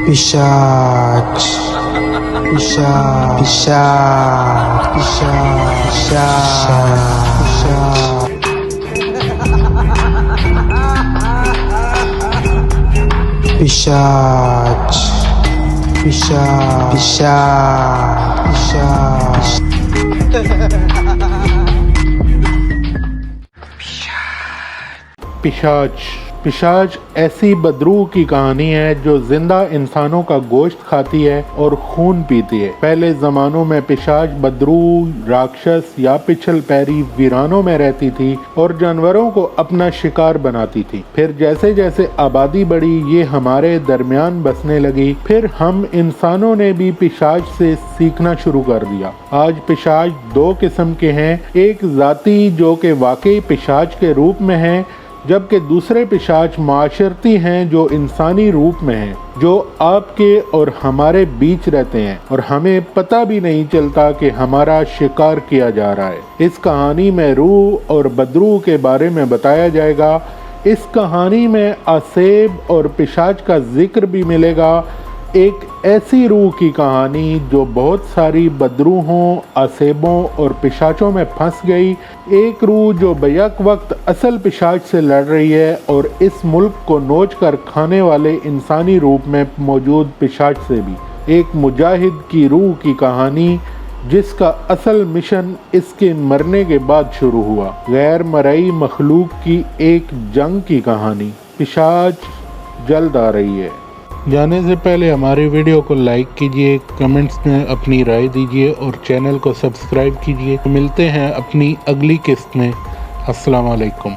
पिशाच पिशाच पिशाच पिशाच पिशाच पिशाच पिशाच पिशाच पिशाच ऐसी बदरू की कहानी है जो जिंदा इंसानों का गोश्त खाती है और खून पीती है। पहले जमानों में पिशाच बदरू राक्षस या पिछल पैरी वीरानों में रहती थी और जानवरों को अपना शिकार बनाती थी। फिर जैसे जैसे आबादी बढ़ी ये हमारे दरमियान बसने लगी। फिर हम इंसानों ने भी पिशाच से सीखना शुरू कर दिया। आज पिशाच दो किस्म के हैं, एक जाती जो कि वाकई पिशाच के रूप में है, जबकि दूसरे पिशाच माशरती हैं जो इंसानी रूप में हैं, जो आपके और हमारे बीच रहते हैं और हमें पता भी नहीं चलता कि हमारा शिकार किया जा रहा है। इस कहानी में रूह और बदरू के बारे में बताया जाएगा। इस कहानी में आसेब और पिशाच का जिक्र भी मिलेगा। एक ऐसी रूह की कहानी जो बहुत सारी बदरूहों, आसेबों और पिशाचों में फंस गई। एक रूह जो बैक वक्त असल पिशाच से लड़ रही है और इस मुल्क को नोच कर खाने वाले इंसानी रूप में मौजूद पिशाच से भी। एक मुजाहिद की रूह की कहानी जिसका असल मिशन इसके मरने के बाद शुरू हुआ। गैर मरई मखलूक की एक जंग की कहानी। पिशाच जल्द आ रही है। जाने से पहले हमारे वीडियो को लाइक कीजिए, कमेंट्स में अपनी राय दीजिए और चैनल को सब्सक्राइब कीजिए। मिलते हैं अपनी अगली किस्त में। अस्सलाम वालेकुम।